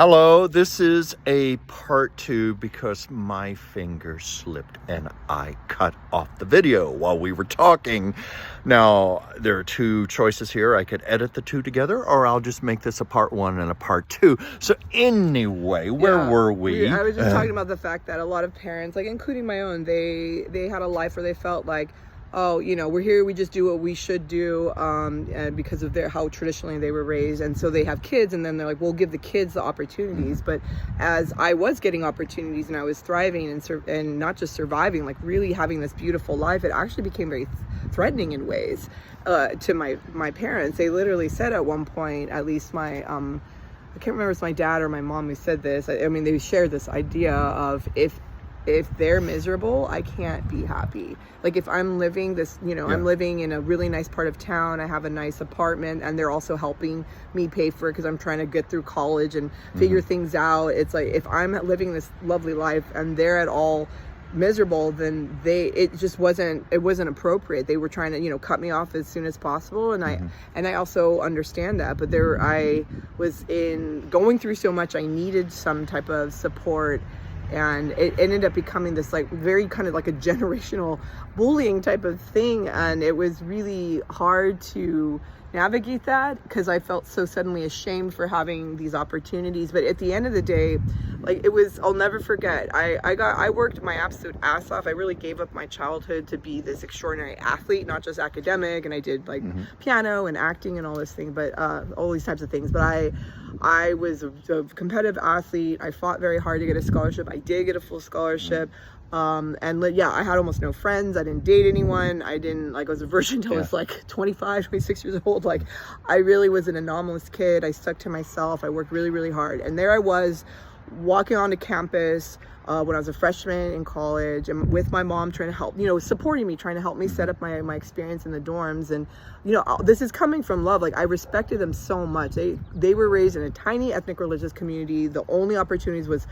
Hello, this is a part 2 because my finger slipped and I cut off the video while we were talking. Now, there are two choices here. I could edit the two together, or I'll just make this a part 1 and a part 2. So anyway, where were we? I was just talking about the fact that a lot of parents, like including my own, they had a life where they felt like, oh, you know, we're here, we just do what we should do, and because of how traditionally they were raised, and so they have kids, and then they're like, we'll give the kids the opportunities. But as I was getting opportunities and I was thriving and not just surviving, like really having this beautiful life, it actually became very threatening in ways to my parents. They literally said at one point, at least my I can't remember if it's my dad or my mom who said this. I mean, they shared this idea of if they're miserable, I can't be happy. Like if I'm living this, you know, I'm living in a really nice part of town, I have a nice apartment, and they're also helping me pay for it because I'm trying to get through college and figure things out. It's like if I'm living this lovely life and they're at all miserable, then it wasn't appropriate. They were trying to, you know, cut me off as soon as possible, and I also understand that. But I was going through so much, I needed some type of support. And it ended up becoming this like very kind of like a generational bullying type of thing. And it was really hard to navigate that because I felt so suddenly ashamed for having these opportunities. But at the end of the day, like I'll never forget. I worked my absolute ass off. I really gave up my childhood to be this extraordinary athlete, not just academic. And I did like piano and acting and all this thing, but all these types of things. But I was a competitive athlete. I fought very hard to get a scholarship. I did get a full scholarship. I had almost no friends. I didn't date anyone. I was a virgin until I was like 25, 26 years old. Like I really was an anomalous kid. I stuck to myself. I worked really, really hard. And there I was walking onto campus when I was a freshman in college, and with my mom trying to help, you know, supporting me, trying to help me set up my experience in the dorms. And, you know, this is coming from love. Like I respected them so much. They were raised in a tiny ethnic religious community. The only opportunities was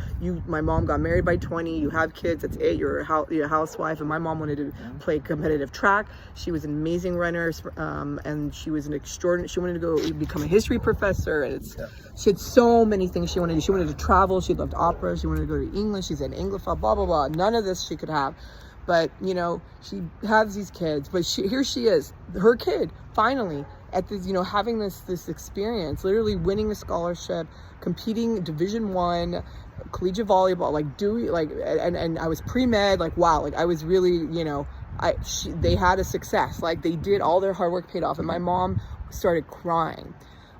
my mom got married by 20, you have kids, that's it, you're a housewife. And my mom wanted to play competitive track. She was an amazing runner, and she was she wanted to go become a history professor, and she had so many things she wanted to do. She wanted to travel, she loved opera, she wanted to go to England, she's an Anglophile, blah, blah, blah. None of this she could have. But, you know, she has these kids, but here she is, her kid, finally, at this, you know, having this experience, literally winning a scholarship, competing Division I, collegiate volleyball, and I was pre-med, like, wow, like I was really, you know, they had a success, like they did, all their hard work paid off. And my mom started crying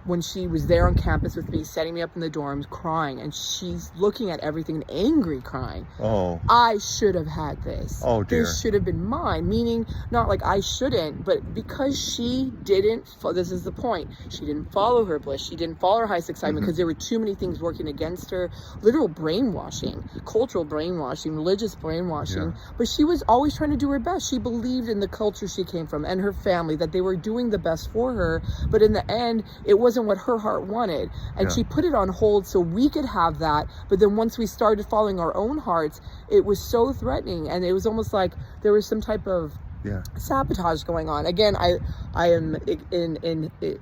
when she was there on campus with me, setting me up in the dorms, crying, and she's looking at everything and angry crying. Oh, I should have had this. Oh dear. This should have been mine. Meaning, not like I shouldn't, but because she didn't, this is the point, she didn't follow her bliss, she didn't follow her highest excitement because there were too many things working against her. Literal brainwashing, cultural brainwashing, religious brainwashing. But she was always trying to do her best. She believed in the culture she came from and her family, that they were doing the best for her. But in the end, it wasn't what her heart wanted, and she put it on hold so we could have that. But then once we started following our own hearts, it was so threatening, and it was almost like there was some type of sabotage going on. Again, I am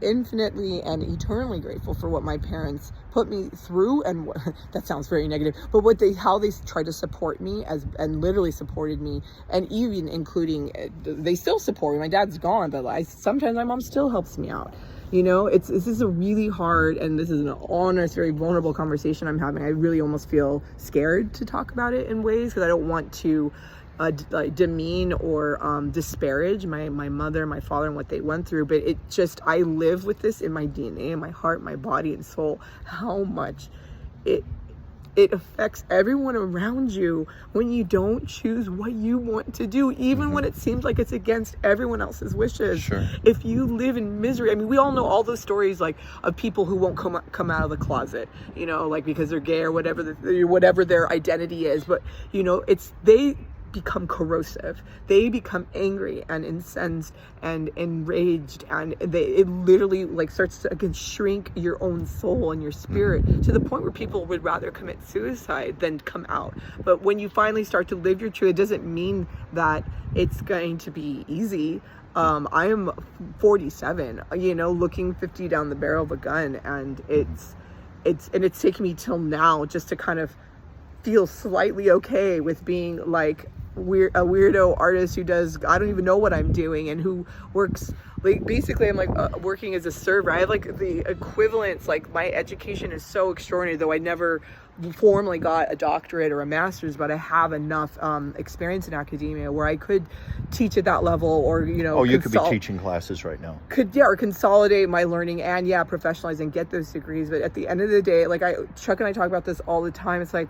infinitely and eternally grateful for what my parents put me through, and that sounds very negative, but how they tried to support me and literally supported me, and even including they still support me. My dad's gone, but sometimes my mom still helps me out. You know, this is a really hard, and this is an honest, very vulnerable conversation I'm having. I really almost feel scared to talk about it in ways because I don't want to demean or disparage my mother, my father, and what they went through. But I live with this in my DNA, in my heart, my body, and soul, how much it affects everyone around you when you don't choose what you want to do, even when it seems like it's against everyone else's wishes. Sure. If you live in misery, I mean, we all know all those stories like of people who won't come out of the closet, you know, like because they're gay or whatever their identity is. But you know, they become corrosive, they become angry and incensed and enraged, and it literally like starts to shrink your own soul and your spirit to the point where people would rather commit suicide than come out. But when you finally start to live your truth, it doesn't mean that it's going to be easy. I am 47, you know, looking 50 down the barrel of a gun, and it's taken me till now just to kind of feel slightly okay with being like a weirdo artist who does, I don't even know what I'm doing, and who works like, basically I'm like working as a server. I have like the equivalents, like my education is so extraordinary, though I never formally got a doctorate or a master's, but I have enough experience in academia where I could teach at that level, or you could be teaching classes right now, or consolidate my learning and professionalize and get those degrees. But at the end of the day, like Chuck and I talk about this all the time, it's like,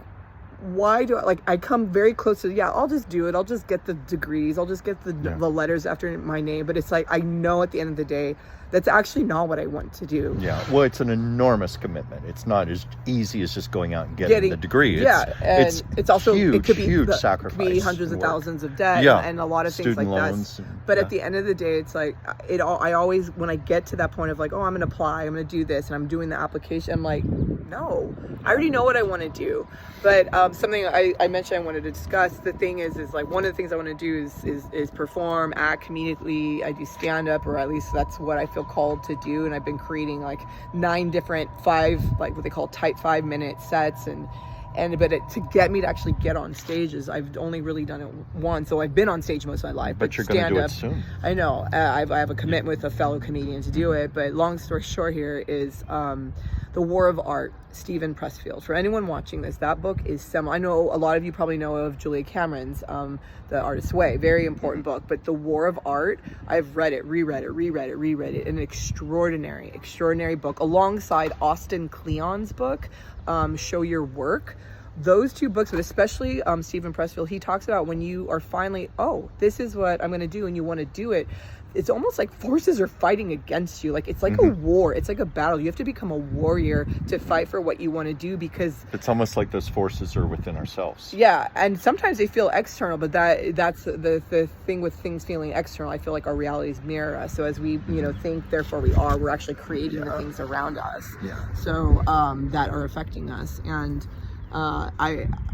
why do I come very close to, I'll just do it, I'll just get the degrees, I'll just get the letters after my name, but it's like, I know at the end of the day that's actually not what I want to do. Well, it's an enormous commitment. It's not as easy as just going out and getting the degree. It's also huge, it could be huge sacrifice. It could be hundreds of thousands of debt and a lot of things like that. But at the end of the day, it's like I always, when I get to that point of like, oh, I'm gonna apply, I'm gonna do this, and I'm doing the application, I'm like, no, I already know what I want to do. But something I mentioned I wanted to discuss, the thing is like, one of the things I want to do is perform, act comedically. I do stand up, or at least that's what I feel called to do, and I've been creating like 9 different what they call type 5-minute sets, to get me to actually get on stages, I've only really done it once. So I've been on stage most of my life, but you're going to do it soon. I know. I have a commitment with a fellow comedian to do it, but long story short here is The War of Art, Steven Pressfield. For anyone watching this, that book is seminal. I know a lot of you probably know of Julia Cameron's The Artist's Way, very important book, but The War of Art, I've read it, reread it, an extraordinary book, alongside Austin Kleon's book, Show Your Work. Those 2 books, but especially Steven Pressfield, he talks about when you are finally, this is what I'm going to do, and you want to do it, it's almost like forces are fighting against you. Like, it's like a war. It's like a battle. You have to become a warrior to fight for what you want to do, because it's almost like those forces are within ourselves. Yeah, and sometimes they feel external, but that's the thing with things feeling external. I feel like our realities mirror us. So as we think, therefore we are. We're actually creating the things around us. So that are affecting us. And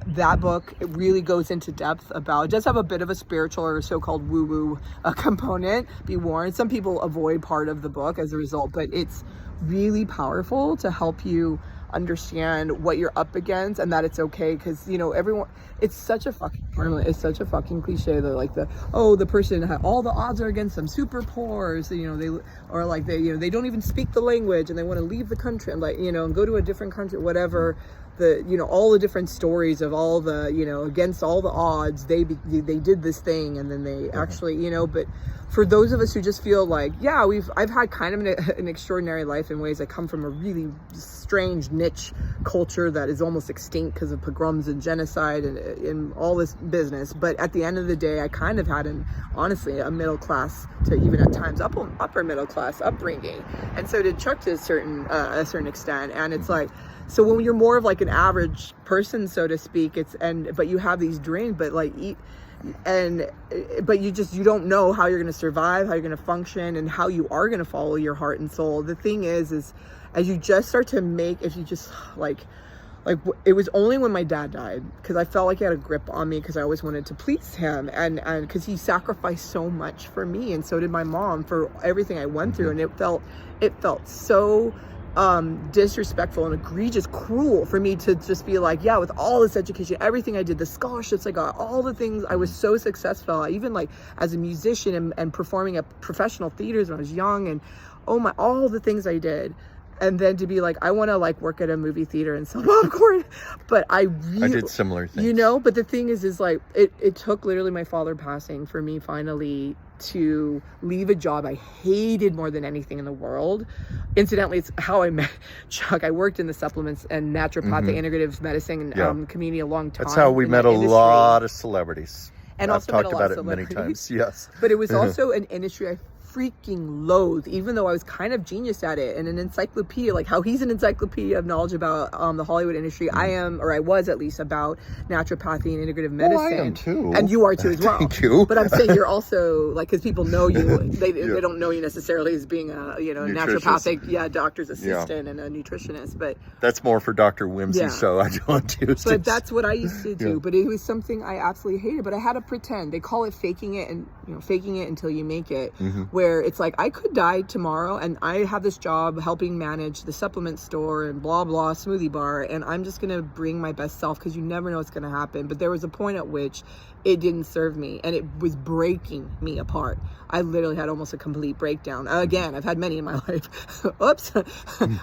that book, it really goes into depth about, it does have a bit of a spiritual or so-called woo-woo component, be warned. Some people avoid part of the book as a result, but it's really powerful to help you understand what you're up against, and that it's okay, because everyone, it's such a fucking cliche that like the person, all the odds are against them, super poor, so they don't even speak the language and they want to leave the country and and go to a different country, whatever. All the different stories of all the against all the odds, they did this thing, and then they actually but for those of us who just feel like I've had kind of an extraordinary life in ways. I come from a really strange niche culture that is almost extinct because of pogroms and genocide and all this business, but at the end of the day, I kind of had honestly a middle class to even at times upper middle class upbringing, and so did Chuck to a certain extent. And it's like, so when you're more of like an average person, so to speak, but you have these dreams, but you don't know how you're going to survive, how you're going to function, and how you are going to follow your heart and soul. The thing is as you just start to if you just like it was only when my dad died, because I felt like he had a grip on me, because I always wanted to please him, and because he sacrificed so much for me, and so did my mom, for everything I went through, and it felt so disrespectful and egregious, cruel for me to just be like, with all this education, everything I did, the scholarships I got, all the things, I was so successful, even like as a musician and performing at professional theaters when I was young, and all the things I did, and then to be like, I want to like work at a movie theater and sell popcorn. But I did similar things, but the thing is like, it took literally my father passing for me finally to leave a job I hated more than anything in the world. Incidentally, it's how I met Chuck. I worked in the supplements and naturopathic integrative medicine community a long time. That's how we met a lot of celebrities. And I've talked about it many times. Yes. But it was also an industry I freaking loathe, even though I was kind of genius at it, and an encyclopedia, like how he's an encyclopedia of knowledge about the Hollywood industry. I am, or I was at least, about naturopathy and integrative medicine. I am too. And you are too as well. Thank you. But I'm saying you're also, like, because people know you, they don't know you necessarily as being a naturopathic doctor's assistant and a nutritionist, but that's more for Dr. Whimsy, so I don't do it. But that's what I used to do, but it was something I absolutely hated, but I had to pretend. They call it faking it, and faking it until you make it, where it's like, I could die tomorrow and I have this job helping manage the supplement store and blah, blah, smoothie bar. And I'm just going to bring my best self because you never know what's going to happen. But there was a point at which it didn't serve me and it was breaking me apart. I literally had almost a complete breakdown. Again, I've had many in my life. Oops.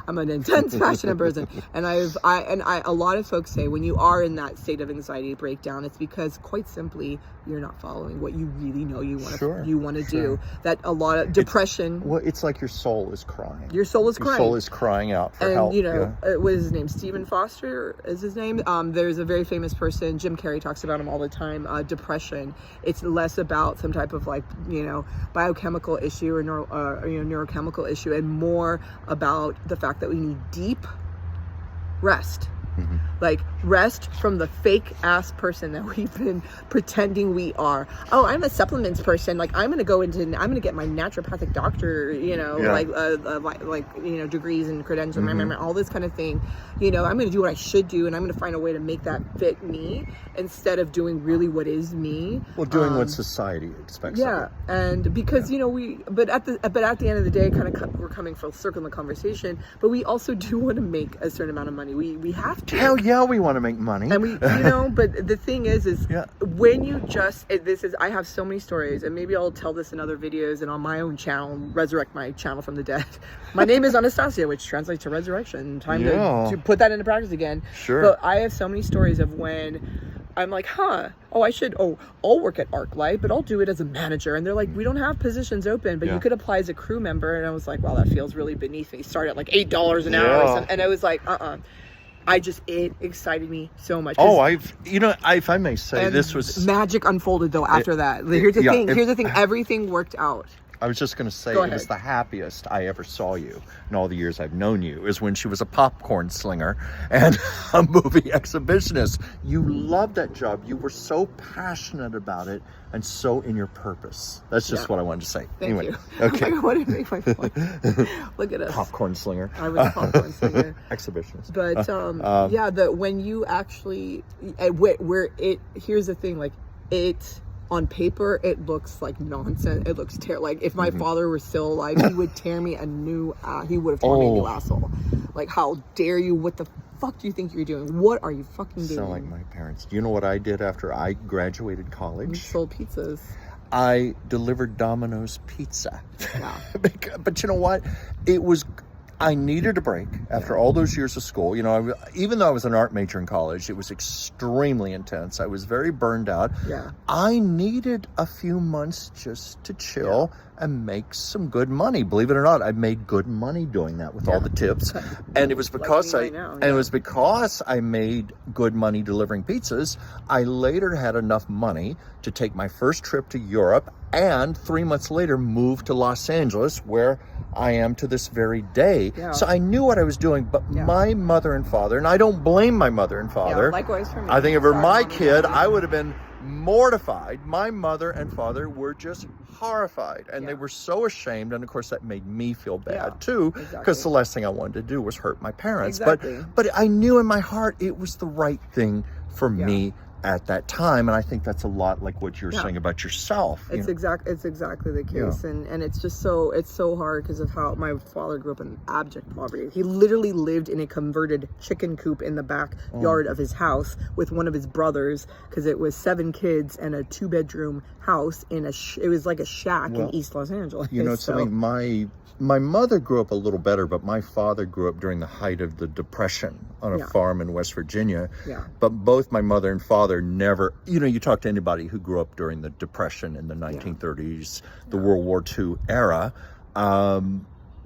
I'm an intense, passionate person. And a lot of folks say when you are in that state of anxiety breakdown, it's because quite simply, you're not following what you really know you want to do. That a lot of depression. It's like your soul is crying. Your soul is crying. Your soul is crying out for help. And, what is his name? Stephen Foster is his name. There's a very famous person, Jim Carrey talks about him all the time. Depression. It's less about some type of biochemical issue or neurochemical issue, and more about the fact that we need deep rest. Mm-hmm. Like rest from the fake ass person that we've been pretending we are. Oh, I'm a supplements person. Like I'm gonna get my naturopathic doctor, degrees and credentials, mm-hmm. all this kind of thing. I'm gonna do what I should do, and I'm gonna find a way to make that fit me instead of doing really what is me. Well, doing what society expects. Yeah, and because but at the end of the day, we're coming full circle in the conversation. But we also do want to make a certain amount of money. We have to. Hell yeah, we want to make money. And we, but the thing is when you I have so many stories, and maybe I'll tell this in other videos and on my own channel, resurrect my channel from the dead. My name is Anastasia, which translates to resurrection. Time to put that into practice again. Sure. But I have so many stories of when I'm like, I'll work at ArcLight, but I'll do it as a manager. And they're like, we don't have positions open, but you could apply as a crew member. And I was like, wow, that feels really beneath me. Start at like $8 an hour or something. And I was like, it excited me so much. If I may say, this was magic unfolded though after that. Here's the thing, everything worked out. I was just going to say, it was the happiest I ever saw you in all the years I've known you, is when she was a popcorn slinger and a movie exhibitionist. You loved that job. You were so passionate about it and so in your purpose. That's just what I wanted to say. Thank you. Okay. What did make my point? Look at us. Popcorn slinger. I was a popcorn slinger. Exhibitionist. But when you actually, here's the thing, on paper, it looks like nonsense. It looks terrible. Like if my father were still alive, he would tear me he would have torn me a new asshole. Like, how dare you? What the fuck do you think you're doing? What are you fucking doing? Sound like my parents. Do you know what I did after I graduated college? You sold pizzas. I delivered Domino's pizza. Yeah. But you know what? I needed a break after all those years of school. Even though I was an art major in college, it was extremely intense. I was very burned out. Yeah. I needed a few months just to chill and make some good money. Believe it or not, I made good money doing that with all the tips. And it was because I made good money delivering pizzas. I later had enough money to take my first trip to Europe, and 3 months later moved to Los Angeles, where I am to this very day. Yeah. So I knew what I was doing, but my mother and father, and I don't blame my mother and father. Yeah, likewise for me. I think if it were my kid, I would have been mortified. My mother and father were just horrified, and they were so ashamed. And of course, that made me feel bad too, because the last thing I wanted to do was hurt my parents. Exactly. But I knew in my heart it was the right thing for me at that time, and I think that's a lot like what you're saying about yourself. It's exactly the case, and it's just so hard because of how my father grew up in abject poverty. He literally lived in a converted chicken coop in the backyard of his house with one of his brothers, because it was 7 kids and a 2-bedroom house it was like a shack in East Los Angeles. Something, my mother grew up a little better, but my father grew up during the height of the Depression on a farm in West Virginia. Yeah. But both my mother and father never, you talk to anybody who grew up during the Depression in the 1930s, the World War II era,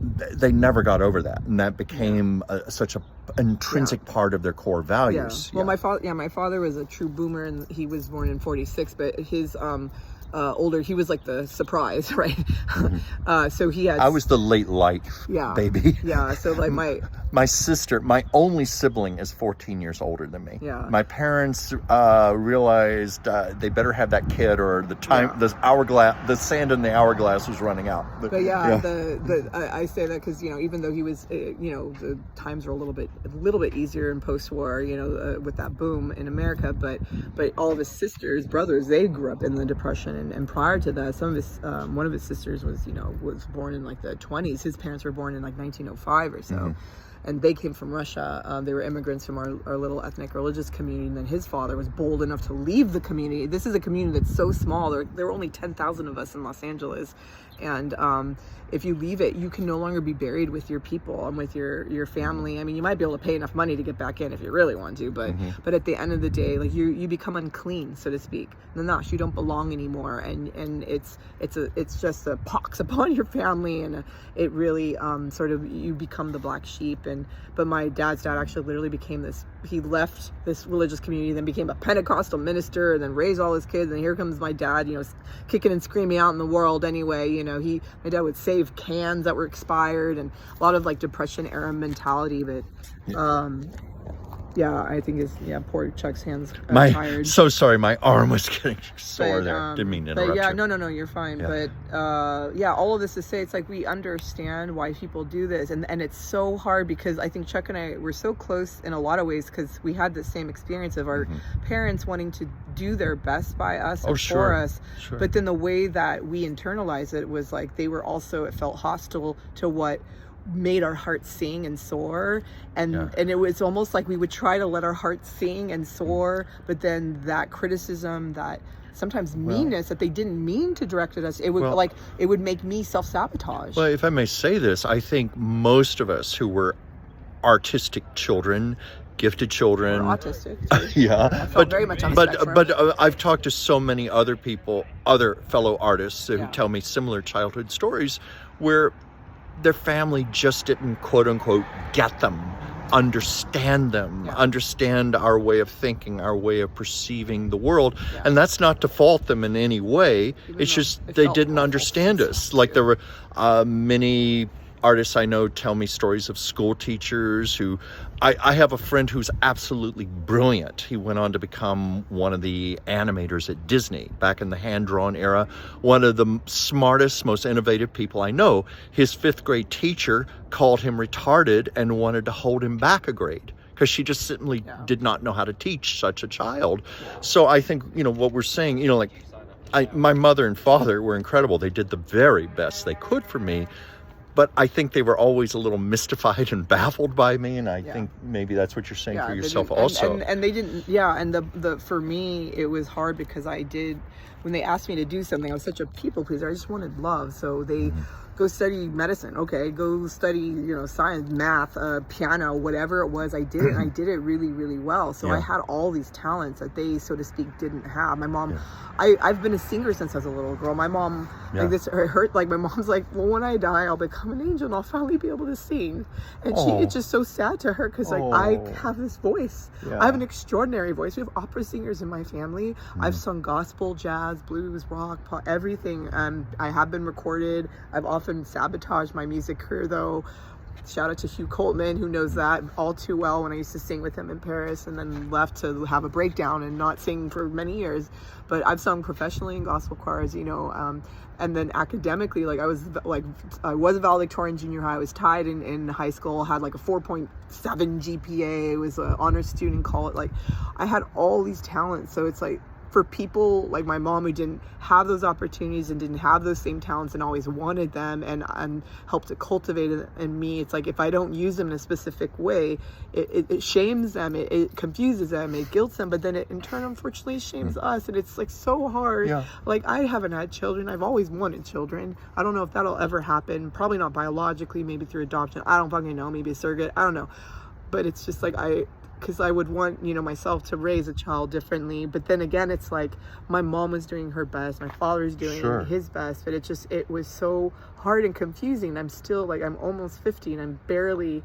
they never got over that. And that became such an intrinsic part of their core values. Yeah. Well, my father was a true boomer, and he was born in 46, but his, he was like the surprise, right? So he had. I was the late light baby. Yeah. So like My sister, my only sibling, is 14 years older than me. Yeah. My parents realized they better have that kid, or the time, the sand in the hourglass was running out. But I say that because, you know, even though he was, you know, the times were a little bit easier in post-war, you know, with that boom in America. But all of his brothers, they grew up in the Depression, and prior to that, some of his, one of his sisters was born in like the 20s. His parents were born in like 1905 or so. Mm-hmm. And they came from Russia. They were immigrants from our little ethnic religious community. And then his father was bold enough to leave the community. This is a community that's so small. There were only 10,000 of us in Los Angeles. And if you leave it, you can no longer be buried with your people and with your family. I mean, you might be able to pay enough money to get back in if you really want to, but at the end of the day, like you become unclean, so to speak. Nanash, you don't belong anymore, and it's just a pox upon your family, and it really sort of, you become the black sheep. But my dad's dad actually literally became this. He left this religious community, then became a Pentecostal minister, and then raised all his kids. And here comes my dad, you know, kicking and screaming out in the world anyway. You know, my dad would save cans that were expired, and a lot of like Depression era mentality. But yeah, I think poor Chuck's hands tired. So sorry, my arm was getting sore there. Didn't mean to interrupt you. No, you're fine. Yeah. But all of this to say, it's like we understand why people do this, and it's so hard because I think Chuck and I were so close in a lot of ways because we had the same experience of our parents wanting to do their best by us and for us. Sure. But then the way that we internalized it was like they were also, it felt hostile to what made our hearts sing and soar, and it was almost like we would try to let our hearts sing and soar, but then that criticism, that sometimes meanness that they didn't mean to direct at us, it would it would make me self-sabotage. Well, if I may say this, I think most of us who were artistic children, gifted children, we're autistic but very much on the spectrum. I've talked to so many other people, other fellow artists who tell me similar childhood stories where their family just didn't, quote unquote, get them, understand them, understand our way of thinking, our way of perceiving the world. And that's not to fault them in any way. It's just they didn't understand us. Like there were many artists I know tell me stories of school teachers who, I have a friend who's absolutely brilliant. He went on to become one of the animators at Disney back in the hand-drawn era. One of the smartest, most innovative people I know. His 5th grade teacher called him retarded and wanted to hold him back a grade because she just simply did not know how to teach such a child. So I think, you know, what we're saying, you know, like my mother and father were incredible. They did the very best they could for me. But I think they were always a little mystified and baffled by me, and I think maybe that's what you're saying for yourself also. And they didn't, and the for me, it was hard because when they asked me to do something, I was such a people pleaser. I just wanted love. So they go study medicine, okay, go study, you know, science, math, piano, whatever it was. I did it, and I did it really, really well. So I had all these talents that they, so to speak, didn't have. My mom, I've been a singer since I was a little girl. My mom, like this, it hurt. Like my mom's like, well, when I die, I'll become an angel and I'll finally be able to sing. And it's just so sad to her because like I have this voice. I have an extraordinary voice. We have opera singers in my family. I've sung gospel, jazz, blues, rock, pop, everything. I have been recorded. I've often sabotaged my music career though. Shout out to Hugh Coltman, who knows that all too well, when I used to sing with him in Paris and then left to have a breakdown and not sing for many years. But I've sung professionally in gospel choirs, you know, and then academically, like I was a valedictorian junior high. I was tied in high school, had like a 4.7 GPA, was an honors student in college. Like I had all these talents. So it's like, for people like my mom who didn't have those opportunities and didn't have those same talents and always wanted them and helped to cultivate it in me, it's like if I don't use them in a specific way, it shames them, it confuses them, it guilts them, but then it in turn unfortunately shames us, and it's like so hard. Like I haven't had children. I've always wanted children. I don't know if that'll ever happen, probably not biologically, maybe through adoption, I don't fucking know, maybe a surrogate, I don't know. But it's just like because I would want, you know, myself to raise a child differently. But then again, it's like my mom was doing her best, my father's doing his best, but it was so hard and confusing. I'm still like, I'm almost 50 and I'm barely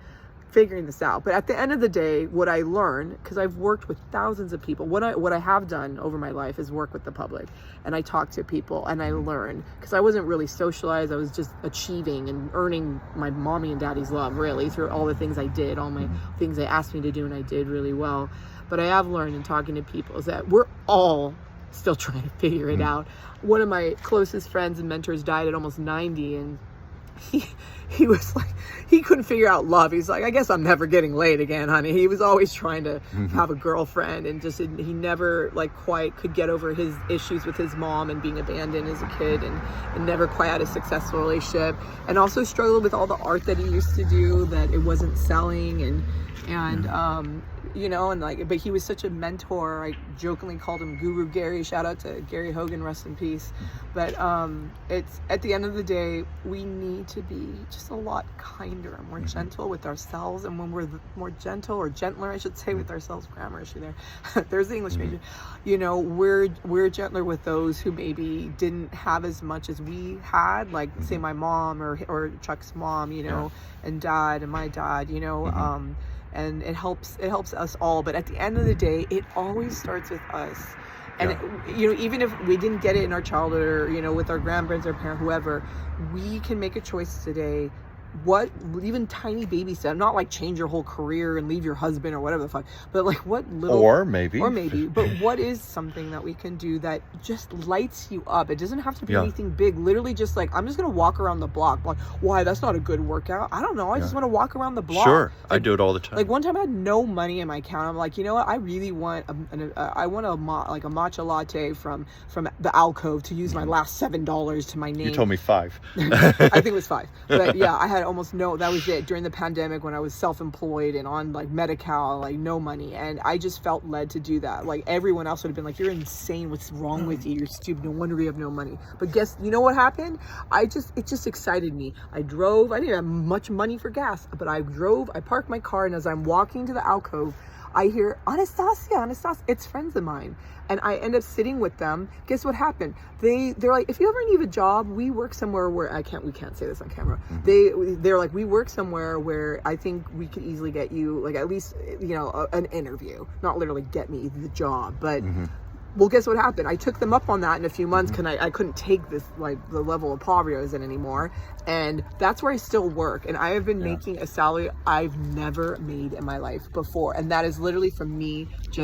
figuring this out. But at the end of the day, what I learned, because I've worked with thousands of people, what I have done over my life is work with the public, and I talk to people and I learn, because I wasn't really socialized. I was just achieving and earning my mommy and daddy's love, really, through all the things I did, all my things they asked me to do, and I did really well. But I have learned in talking to people is that we're all still trying to figure it out. One of my closest friends and mentors died at almost 90, and he was like, he couldn't figure out love. He's like, I guess I'm never getting laid again, honey. He was always trying to have a girlfriend, and just, he never like quite could get over his issues with his mom and being abandoned as a kid, and never quite had a successful relationship, and also struggled with all the art that he used to do, that it wasn't selling, and you know, and like, but he was such a mentor. I jokingly called him Guru Gary. Shout out to Gary Hogan, rest in peace. But it's, at the end of the day, we need to be just a lot kinder and more gentle with ourselves. And when we're more gentle, or gentler, I should say, with ourselves, grammar issue there. There's the English major. You know, we're gentler with those who maybe didn't have as much as we had, like say my mom or Chuck's mom, you know, and dad and my dad, you know. And it helps us all. But at the end of the day, it always starts with us. And you know, even if we didn't get it in our childhood, or you know, with our grandparents, our parent, whoever, we can make a choice today. What even tiny baby step, not like change your whole career and leave your husband or whatever the fuck, but like what little, or maybe, but what is something that we can do that just lights you up? It doesn't have to be anything big. Literally just like, I'm just gonna walk around the block. Like, why? That's not a good workout. I don't know. I just want to walk around the block. Sure, like, I do it all the time. Like one time I had no money in my account. I'm like, you know what? I really want a matcha latte from the alcove to use my last $7 to my name. You told me 5. I think it was 5. But yeah, I had almost no, that was it during the pandemic when I was self-employed and on like Medi-Cal, like no money, and I just felt led to do that. Like everyone else would have been like, you're insane, what's wrong with you, you're stupid, no wonder you have no money. But you know what happened? It just excited me. I drove, I didn't have much money for gas, but I drove, I parked my car, and as I'm walking to the alcove, I hear Anastasia, it's friends of mine. And I end up sitting with them. Guess what happened? They're like, if you ever need a job, we work somewhere where we can't say this on camera. They're like, we work somewhere where I think we could easily get you, like, at least, you know, an interview. Not literally get me the job, but well, guess what happened? I took them up on that in a few months, because I couldn't take this, like, the level of poverty I was in anymore. And that's where I still work. And I have been making a salary I've never made in my life before. And that is literally from me just